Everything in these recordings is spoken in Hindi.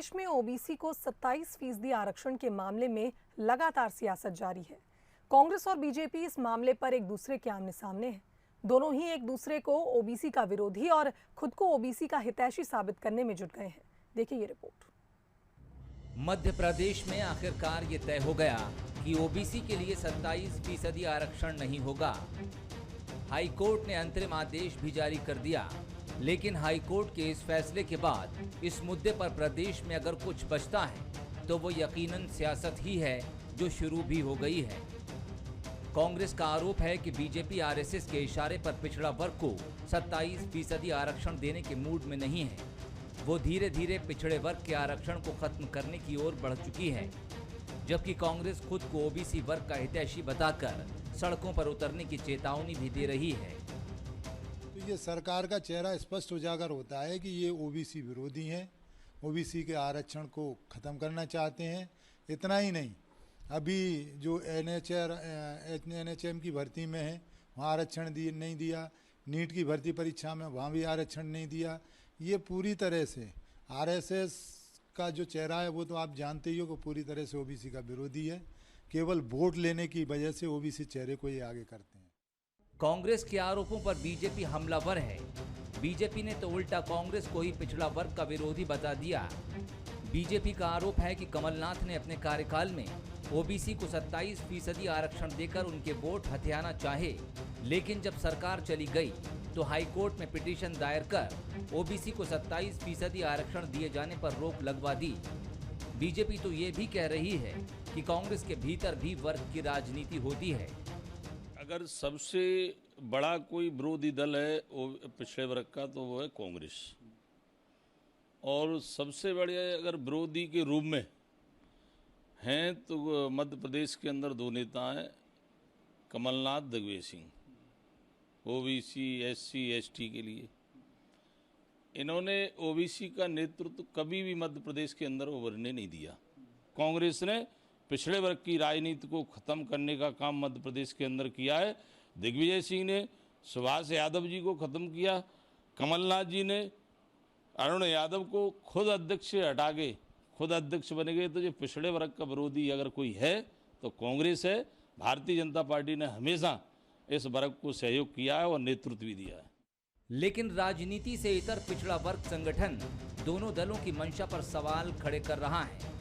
प्रदेश में ओबीसी को 27% आरक्षण के मामले में लगातार सियासत जारी है। कांग्रेस और बीजेपी इस मामले पर एक दूसरे के आमने सामने हैं। दोनों ही एक दूसरे को ओबीसी का विरोधी और खुद को ओबीसी का हितैषी साबित करने में जुट गए हैं। देखिए ये रिपोर्ट। मध्य प्रदेश में आखिरकार ये तय हो गया कि ओबीसी के लिए 27% आरक्षण नहीं होगा। हाई कोर्ट ने अंतरिम आदेश भी जारी कर दिया, लेकिन हाई कोर्ट के इस फैसले के बाद इस मुद्दे पर प्रदेश में अगर कुछ बचता है तो वो यकीनन सियासत ही है, जो शुरू भी हो गई है। कांग्रेस का आरोप है कि बीजेपी आरएसएस के इशारे पर पिछड़ा वर्ग को 27% आरक्षण देने के मूड में नहीं है। वो धीरे धीरे पिछड़े वर्ग के आरक्षण को खत्म करने की ओर बढ़ चुकी है, जबकि कांग्रेस खुद को ओबीसी वर्ग का हितैषी बताकर सड़कों पर उतरने की चेतावनी भी दे रही है। तो ये सरकार का चेहरा स्पष्ट उजागर होता है कि ये ओबीसी विरोधी हैं, ओबीसी के आरक्षण को ख़त्म करना चाहते हैं। इतना ही नहीं, अभी जो एनएचएम की भर्ती में है वहाँ आरक्षण नहीं दिया, नीट की भर्ती परीक्षा में वहाँ भी आरक्षण नहीं दिया। ये पूरी तरह से आरएसएस का जो चेहरा है वो तो आप जानते ही हो कि पूरी तरह से ओबीसी का विरोधी है। केवल वोट लेने की वजह से ओबीसी चेहरे को ये आगे करते हैं। कांग्रेस के आरोपों पर बीजेपी हमलावर है। बीजेपी ने तो उल्टा कांग्रेस को ही पिछड़ा वर्ग का विरोधी बता दिया। बीजेपी का आरोप है कि कमलनाथ ने अपने कार्यकाल में ओबीसी को 27% आरक्षण देकर उनके वोट हथियाना चाहे, लेकिन जब सरकार चली गई तो हाई कोर्ट में पिटीशन दायर कर ओबीसी को 27% आरक्षण दिए जाने पर रोक लगवा दी। बीजेपी तो ये भी कह रही है कि कांग्रेस के भीतर भी वर्ग की राजनीति होती है। अगर सबसे बड़ा कोई विरोधी दल है पिछड़े वर्ग का तो वो है कांग्रेस, और सबसे बड़े अगर विरोधी के रूप में हैं तो मध्य प्रदेश के अंदर दो नेता हैं, Kamalnath, Digvijaya Singh. OBC SC ST के लिए इन्होंने ओबीसी का नेतृत्व कभी भी मध्य प्रदेश के अंदर उभरने नहीं दिया। कांग्रेस ने पिछड़े वर्ग की राजनीति को खत्म करने का काम मध्य प्रदेश के अंदर किया है। दिग्विजय सिंह ने सुभाष यादव जी को खत्म किया, कमलनाथ जी ने अरुण यादव को खुद अध्यक्ष से हटा के खुद अध्यक्ष बने गए। तो जो पिछड़े वर्ग का विरोधी अगर कोई है तो कांग्रेस है। भारतीय जनता पार्टी ने हमेशा इस वर्ग को सहयोग किया है और नेतृत्व भी दिया है। लेकिन राजनीति से इतर पिछड़ा वर्ग संगठन दोनों दलों की मंशा पर सवाल खड़े कर रहा है।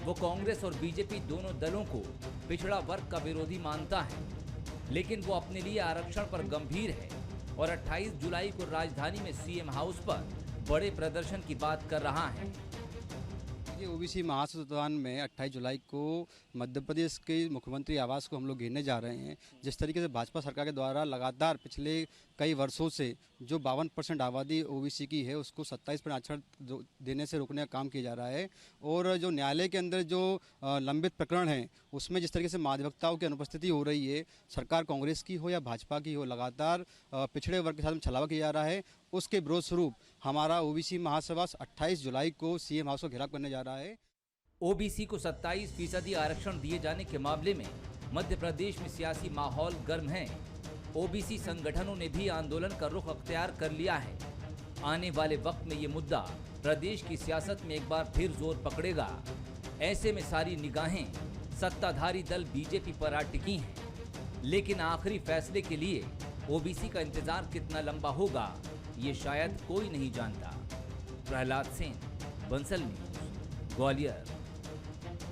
वो कांग्रेस और बीजेपी दोनों दलों को पिछड़ा वर्ग का विरोधी मानता है, लेकिन वो अपने लिए आरक्षण पर गंभीर है और 28 जुलाई को राजधानी में सीएम हाउस पर बड़े प्रदर्शन की बात कर रहा है। ओबीसी महासत्तान में 28 जुलाई को मध्य प्रदेश के मुख्यमंत्री आवास को हम लोग घेरने जा रहे हैं। जिस तरीके से भाजपा सरकार के द्वारा लगातार पिछले कई वर्षों से जो 52% आबादी ओबीसी की है उसको 27% आरक्षण देने से रोकने का काम किया जा रहा है, और जो न्यायालय के अंदर जो लंबित प्रकरण हैं उसमें जिस तरीके से महाधिवक्ताओं की अनुपस्थिति हो रही है, सरकार कांग्रेस की हो या भाजपा की हो, लगातार पिछड़े वर्ग के साथ छलावा किया जा रहा है। उसके विरोध स्वरूप हमारा ओबीसी महासभा 28 जुलाई को सीएम हाउस को घेराव करने जा रहा है। ओबीसी को 27% आरक्षण दिए जाने के मामले में मध्य प्रदेश में सियासी माहौल गर्म है। ओबीसी संगठनों ने भी आंदोलन का रुख अख्तियार कर लिया है। आने वाले वक्त में ये मुद्दा प्रदेश की सियासत में एक बार फिर जोर पकड़ेगा। ऐसे में सारी निगाहें सत्ताधारी दल बीजेपी पर आ टिकी हैं, लेकिन आखिरी फैसले के लिए ओबीसी का इंतजार कितना लंबा होगा ये शायद कोई नहीं जानता। प्रहलाद सेन, बंसल न्यूज, ग्वालियर।